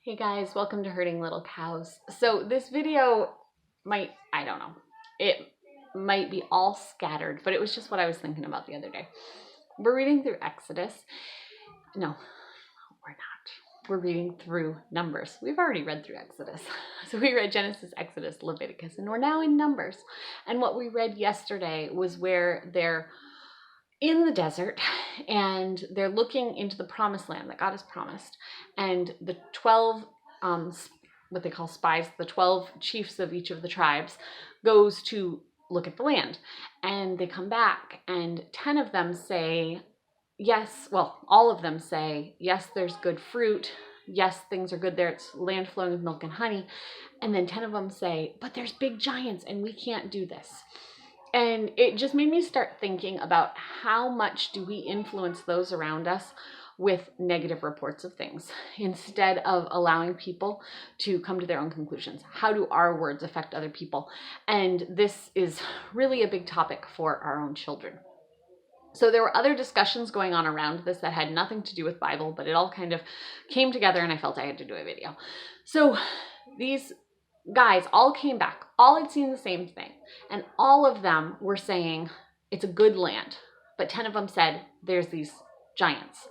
Hey guys, welcome to Herding Little Cows. So this video might, I don't know, it might be all scattered, but it was just what I was thinking about the other day. We're reading through Exodus. No, we're not. We're reading through Numbers. We've already read through Exodus. So we read Genesis, Exodus, Leviticus, and we're now in Numbers. And what we read yesterday was where they're in the desert and they're looking into the promised land that God has promised, and the 12 what they call spies, the 12 chiefs of each of the tribes, goes to look at the land, and they come back and 10 of them say yes, well, all of them say yes, there's good fruit, yes, things are good there, it's land flowing with milk and honey, and then 10 of them say, but there's big giants and we can't do this. And it just made me start thinking about how much do we influence those around us with negative reports of things instead of allowing people to come to their own conclusions. How do our words affect other people? And this is really a big topic for our own children. So there were other discussions going on around this that had nothing to do with Bible, but it all kind of came together and I felt I had to do a video. So these guys all came back, all had seen the same thing, and all of them were saying it's a good land, but 10 of them said there's these giants.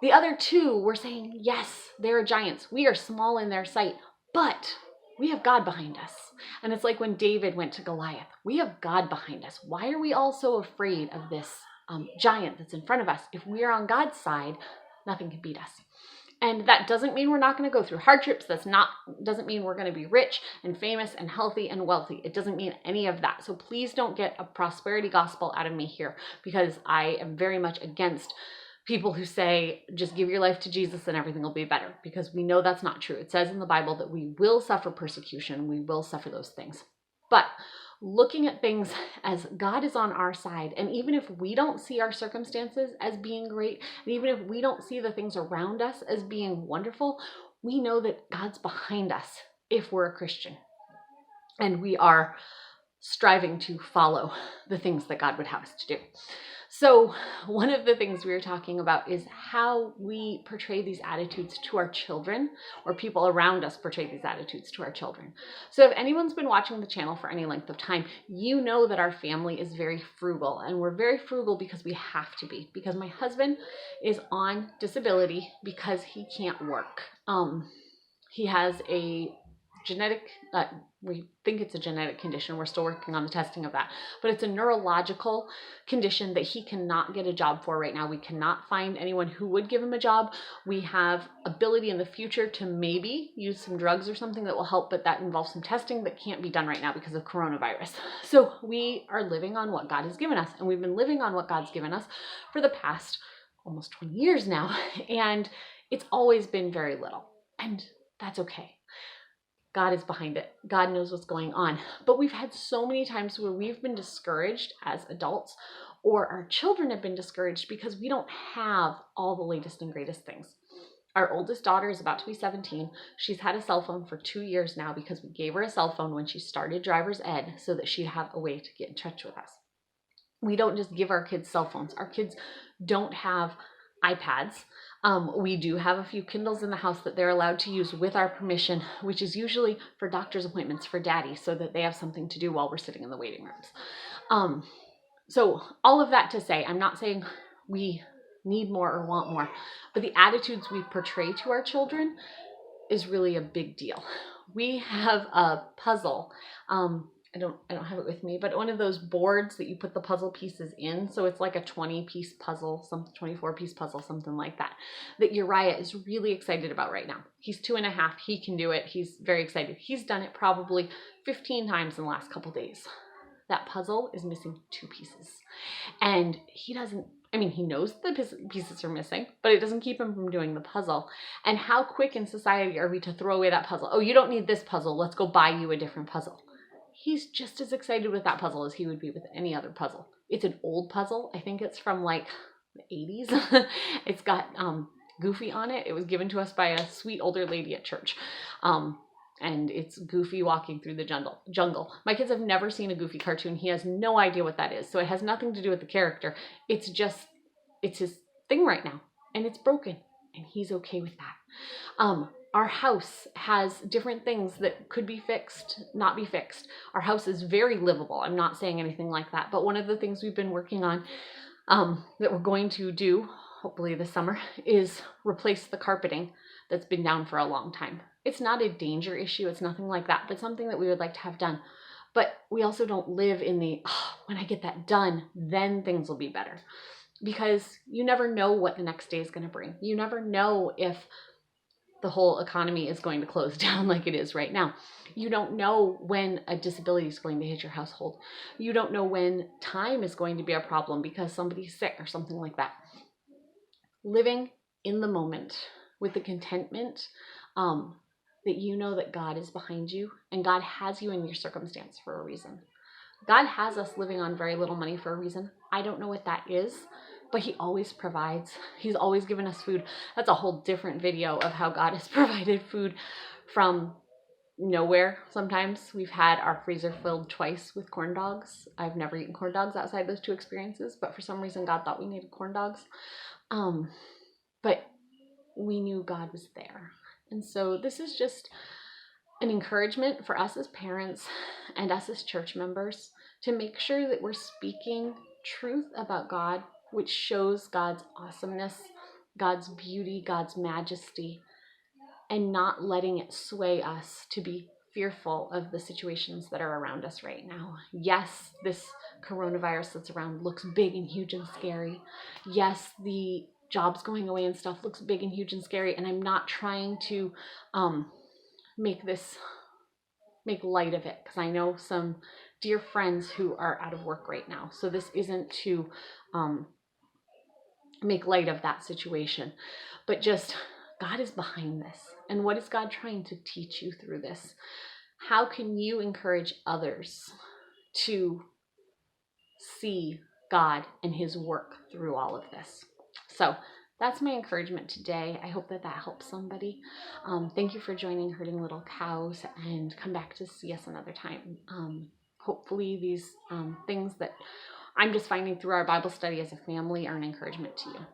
The other 2 were saying yes, there are giants, we are small in their sight, but we have God behind us. And it's like when David went to Goliath, we have God behind us. Why are we all so afraid of this giant that's in front of us? If we are on God's side, nothing can beat us. And that doesn't mean we're not going to go through hardships. Doesn't mean we're going to be rich and famous and healthy and wealthy. It doesn't mean any of that. So please don't get a prosperity gospel out of me here, because I am very much against people who say, just give your life to Jesus and everything will be better, because we know that's not true. It says in the Bible that we will suffer persecution. We will suffer those things. But looking at things as God is on our side, and even if we don't see our circumstances as being great, and even if we don't see the things around us as being wonderful, we know that God's behind us if we're a Christian. And we are striving to follow the things that God would have us to do. So one of the things we were talking about is how we portray these attitudes to our children, or people around us portray these attitudes to our children. So if anyone's been watching the channel for any length of time, you know that our family is very frugal, and we're very frugal because we have to be, because my husband is on disability because he can't work. He has a genetic, we think it's a genetic condition. We're still working on the testing of that, but it's a neurological condition that he cannot get a job for right now. We cannot find anyone who would give him a job. We have ability in the future to maybe use some drugs or something that will help, but that involves some testing that can't be done right now because of coronavirus. So we are living on what God has given us, and we've been living on what God's given us for the past almost 20 years now, and it's always been very little, and that's okay. God is behind it. God knows what's going on. But we've had so many times where we've been discouraged as adults, or our children have been discouraged because we don't have all the latest and greatest things. Our oldest daughter is about to be 17. She's had a cell phone for 2 years now because we gave her a cell phone when she started driver's ed so that she'd have a way to get in touch with us. We don't just give our kids cell phones. Our kids don't have iPads. We do have a few Kindles in the house that they're allowed to use with our permission, which is usually for doctor's appointments for daddy, so that they have something to do while we're sitting in the waiting rooms. So all of that to say, I'm not saying we need more or want more, but the attitudes we portray to our children is really a big deal. We have a puzzle. I don't have it with me, but one of those boards that you put the puzzle pieces in. So it's like a 20-piece puzzle, 24-piece puzzle, something like that, that Uriah is really excited about right now. He's 2.5. He can do it. He's very excited. He's done it probably 15 times in the last couple days. That puzzle is missing 2 pieces. And he knows the pieces are missing, but it doesn't keep him from doing the puzzle. And how quick in society are we to throw away that puzzle? Oh, you don't need this puzzle. Let's go buy you a different puzzle. He's just as excited with that puzzle as he would be with any other puzzle. It's an old puzzle. I think it's from like the 80s. It's got Goofy on it. It was given to us by a sweet older lady at church. And it's Goofy walking through the jungle. My kids have never seen a Goofy cartoon. He has no idea what that is. So it has nothing to do with the character. It's his thing right now. And it's broken. and he's okay with that. Our house has different things that could be fixed, not be fixed. Our house is very livable. I'm not saying anything like that, but one of the things we've been working on that we're going to do, hopefully this summer, is replace the carpeting that's been down for a long time. It's not a danger issue, it's nothing like that, but something that we would like to have done. But we also don't live in the, oh, when I get that done, then things will be better. Because you never know what the next day is going to bring. You never know if the whole economy is going to close down like it is right now. You don't know when a disability is going to hit your household. You don't know when time is going to be a problem because somebody's sick or something like that. Living in the moment with the contentment that you know that God is behind you and God has you in your circumstance for a reason. God has us living on very little money for a reason. I don't know what that is, but he always provides. He's always given us food. That's a whole different video of how God has provided food from nowhere. Sometimes we've had our freezer filled twice with corn dogs. I've never eaten corn dogs outside those two experiences, but for some reason God thought we needed corn dogs. But we knew God was there. And so this is just an encouragement for us as parents and us as church members to make sure that we're speaking truth about God, which shows God's awesomeness, God's beauty, God's majesty, and not letting it sway us to be fearful of the situations that are around us right now. Yes, this coronavirus that's around looks big and huge and scary. Yes, the jobs going away and stuff looks big and huge and scary, and I'm not trying to make light of it, because I know some dear friends who are out of work right now. So this isn't to make light of that situation, but just God is behind this. And what is God trying to teach you through this? How can you encourage others to see God and his work through all of this? So that's my encouragement today. I hope that helps somebody. Thank you for joining Herding Little Cows, and come back to see us another time. Hopefully these things that I'm just finding through our Bible study as a family are an encouragement to you.